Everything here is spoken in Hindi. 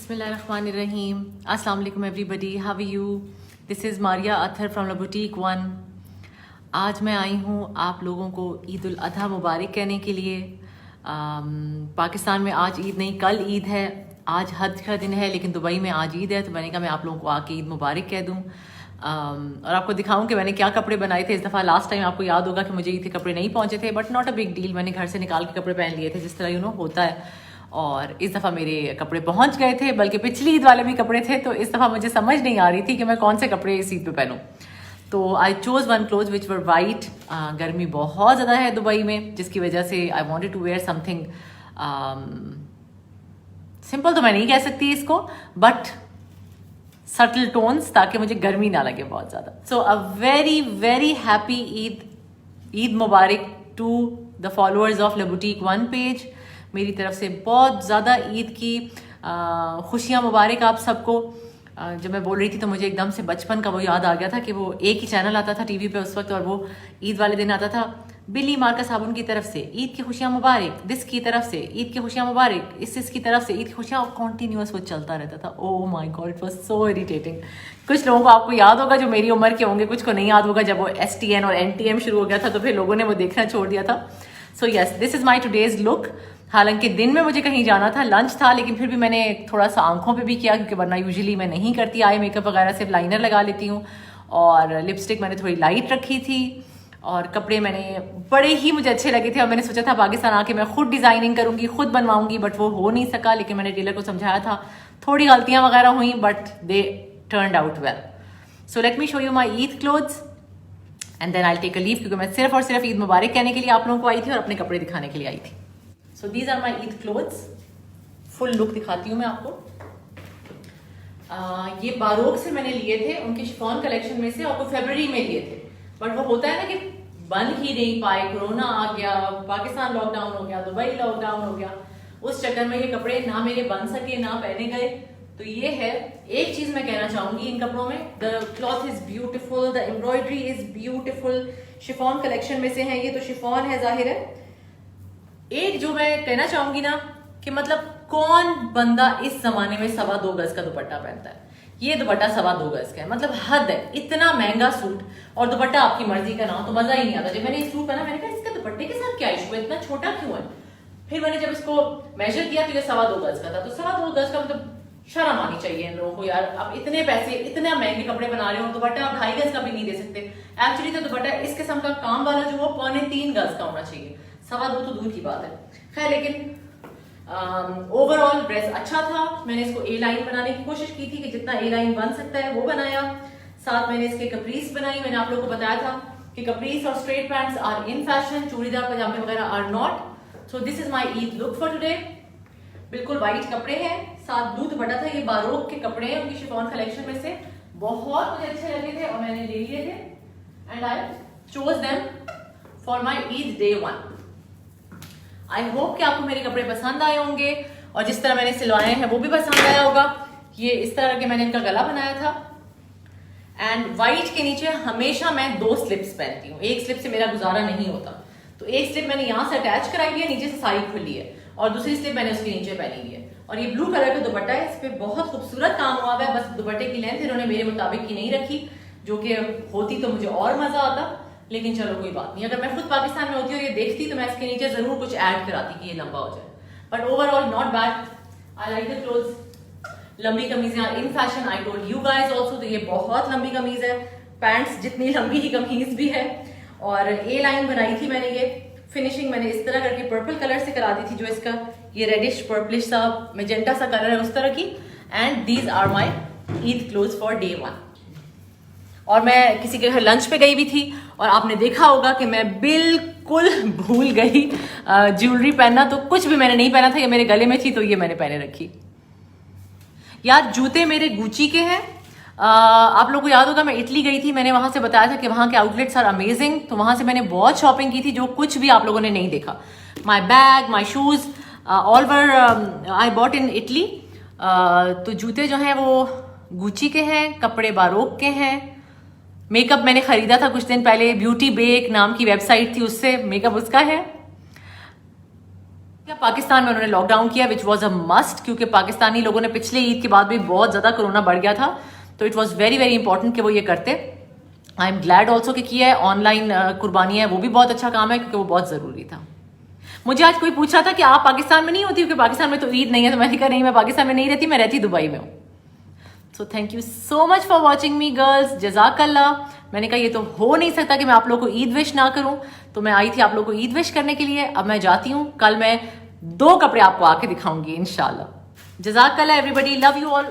बिस्मिल्लाहिर्रहमानिर्रहीम। अस्सलाम वालेकुम everybody, how are you? This is Maria Athar from the boutique one. आज मैं आई हूँ आप लोगों को ईद उल अधा मुबारक कहने के लिए। पाकिस्तान में आज ईद नहीं, कल ईद है। आज हज का दिन है लेकिन दुबई में आज ईद है, तो मैंने कहा मैं आप लोगों को आके ईद मुबारक कह दूँ और आपको दिखाऊं कि मैंने क्या कपड़े बनाए थे इस दफ़ा। लास्ट टाइम आपको याद होगा कि मुझे ईद के कपड़े नहीं पहुंचे थे, but not a big deal, मैंने घर से निकाल के कपड़े पहन लिए थे जिस तरह होता है। और इस दफ़ा मेरे कपड़े पहुंच गए थे, बल्कि पिछली ईद वाले भी कपड़े थे, तो इस दफ़ा मुझे समझ नहीं आ रही थी कि मैं कौन से कपड़े इस ईद पे पहनूं। तो I chose one cloth which were white. गर्मी बहुत ज़्यादा है दुबई में, जिसकी वजह से I wanted to wear something simple, तो मैं नहीं कह सकती इसको, बट सटल टोन्स, ताकि मुझे गर्मी ना लगे बहुत ज़्यादा। So a very very happy Eid मुबारक to the followers of the boutique one page. मेरी तरफ से बहुत ज़्यादा ईद की खुशियाँ मुबारक आप सबको। जब मैं बोल रही थी तो मुझे एकदम से बचपन का वो याद आ गया था कि वो एक ही चैनल आता था टीवी पे उस वक्त, और वो ईद वाले दिन आता था, बिल्ली मार्का साबुन की तरफ से ईद की खुशियाँ मुबारक, दिस की तरफ से ईद की खुशियाँ मुबारक, इस की तरफ से ईद की खुशियाँ, कॉन्टीन्यूस वो चलता रहता था। Oh my God, it was so irritating. कुछ लोगों को आपको याद होगा जो मेरी उम्र के होंगे, कुछ को नहीं याद होगा। जब वो STN और NTM शुरू हो गया था तो फिर लोगों ने वो देखना छोड़ दिया था। So yes, this is my today's look. हालांकि दिन में मुझे कहीं जाना था, लंच था, लेकिन फिर भी मैंने थोड़ा सा आंखों पे भी किया, क्योंकि वरना यूजुअली मैं नहीं करती आई मेकअप वगैरह, सिर्फ लाइनर लगा लेती हूँ, और लिपस्टिक मैंने थोड़ी लाइट रखी थी, और कपड़े मैंने बड़े ही मुझे अच्छे लगे थे। और मैंने सोचा था पाकिस्तान आके मैं खुद डिज़ाइनिंग करूँगी, खुद बनवाऊंगी, बट वो हो नहीं सका। लेकिन मैंने टेलर को समझाया था, थोड़ी गलतियाँ वगैरह हुई, but they turned out well. So let me show you my Eid clothes and then I take a leave, क्योंकि मैं सिर्फ और सिर्फ ईद मुबारक कहने के लिए आप लोगों को आई थी और अपने कपड़े दिखाने के लिए आई थी। So these are my Eid clothes. Full look दिखाती हूँ मैं आपको। ये बारोक से मैंने लिए थे, उनके शिफॉन कलेक्शन में से, और फरवरी में लिए थे, बट वो होता है ना कि बन ही नहीं पाए, कोरोना आ गया, पाकिस्तान लॉकडाउन हो गया, दुबई लॉकडाउन हो गया, उस चक्कर में ये कपड़े ना मेरे बन सके ना पहने गए। तो ये है, एक चीज मैं कहना चाहूंगी इन कपड़ों में, the cloth is beautiful, the embroidery is beautiful. Chiffon collection में से है ये, तो शिफॉन है जाहिर है। एक जो मैं कहना चाहूंगी ना कि मतलब कौन बंदा इस जमाने में 2.25 गज का दुपट्टा पहनता है। ये दुपट्टा 2.25 गज का है, मतलब हद है। इतना महंगा सूट और दुपट्टा आपकी मर्जी का ना हो तो मजा ही नहीं आता। जब मैंने ये सूट पहना, मैंने कहा इसके दुपट्टे के साथ क्या इशू है, इतना छोटा क्यों है। फिर मैंने जब इसको मेजर किया तो ये 2.25 गज का था। तो 2.25 गज का मतलब शर्म आनी चाहिए इन लोगों को यार। आप इतने पैसे, इतने महंगे कपड़े बना रहे हो, दुपट्टा आप 2.5 गज का भी नहीं दे सकते। एक्चुअली तो दुपट्टा इस किस्म का काम वाला जो वो 3.25 गज का होना चाहिए, 2.25 तो दूर की बात है। खैर, लेकिन ओवरऑल ड्रेस अच्छा था। मैंने इसको ए लाइन बनाने की कोशिश की थी कि जितना ए लाइन बन सकता है वो बनाया। साथ मैंने इसके कपरीस बनाई। मैंने आप लोगों को बताया था कि कपरीस और straight pants are in fashion, churidar पजामे वगैरह are not. So this is my Eid look for today. बिल्कुल व्हाइट कपड़े हैं, साथ ब्लू दुपट्टा था। ये बारोक के कपड़े हैं उनकी शिफॉन कलेक्शन में से, बहुत मुझे अच्छे लगे थे और मैंने ले लिए थे, and I chose them for my Eid day 1। I hope कि आपको मेरे कपड़े पसंद आए होंगे, और जिस तरह मैंने सिलवाए हैं वो भी पसंद आया होगा। ये इस तरह के मैंने इनका गला बनाया था, एंड व्हाइट के नीचे हमेशा मैं 2 स्लिप्स पहनती हूँ। एक स्लिप से मेरा गुजारा नहीं होता, तो एक स्लिप मैंने यहाँ से अटैच कराई हुई है, नीचे से साड़ी खुली है, और दूसरी स्लिप मैंने उसके नीचे पहनी हुई है। और ये ब्लू कलर का दुपट्टा है, इस पे बहुत खूबसूरत काम हुआ है। बस दुपट्टे की लेंथ इन्होंने मेरे मुताबिक की नहीं रखी, जो कि होती तो मुझे और मजा आता, लेकिन चलो कोई बात नहीं। अगर मैं खुद पाकिस्तान में होती और ये देखती तो मैं इसके नीचे जरूर कुछ ऐड कराती कि ये लंबा हो जाए। But overall not bad, I like the clothes. लंबी कमीजें are in fashion, I told you guys also. तो ये बहुत लंबी कमीज है, पैंट्स जितनी लंबी ही कमीज भी है। और ए लाइन बनाई थी मैंने। ये फिनिशिंग मैंने इस तरह करके पर्पल कलर से करा दी थी, जो इसका ये रेडिश पर्पलिश सा मेजेंटा सा कलर है उस तरह की। And these are my Eid clothes for day 1। और मैं किसी के घर लंच पे गई भी थी, और आपने देखा होगा कि मैं बिल्कुल भूल गई ज्वेलरी पहनना। तो कुछ भी मैंने नहीं पहना था, ये मेरे गले में थी तो ये मैंने पहने रखी। यार जूते मेरे गुची के हैं। आप लोगों को याद होगा मैं इटली गई थी, मैंने वहां से बताया था कि वहां के आउटलेट्स आर अमेजिंग। तो वहां से मैंने बहुत शॉपिंग की थी, जो कुछ भी आप लोगों ने नहीं देखा। My bag, my shoes, all were I bought in Italy. तो जूते जो हैं वो गुची के हैं, कपड़े बारोक के हैं। मेकअप मैंने खरीदा था कुछ दिन पहले, ब्यूटी बेक नाम की वेबसाइट थी, उससे मेकअप उसका है। पाकिस्तान में उन्होंने लॉकडाउन किया विच वॉज अ मस्ट, क्योंकि पाकिस्तानी लोगों ने पिछले ईद के बाद भी बहुत ज्यादा कोरोना बढ़ गया था, तो it was very very important कि वो ये करते। आई एम ग्लैड ऑल्सो कि किया है। ऑनलाइन कुर्बानी है वो भी बहुत अच्छा काम है, क्योंकि वो बहुत जरूरी था। मुझे आज कोई पूछा था कि आप पाकिस्तान में नहीं होती, क्योंकि पाकिस्तान में तो ईद नहीं है, तो मैंने कहा नहीं, मैं पाकिस्तान में नहीं रहती, मैं रहती दुबई में हूँ। So thank you so much for watching me girls, जज़ाकल्लाह। मैंने कहा ये तो हो नहीं सकता कि मैं आप लोगों को ईद विश ना करूं, तो मैं आई थी आप लोगों को ईद विश करने के लिए। अब मैं जाती हूँ, कल मैं 2 कपड़े आपको आके दिखाऊंगी इंशाल्लाह। जज़ाकल्लाह एवरीबडी, लव यू ऑल।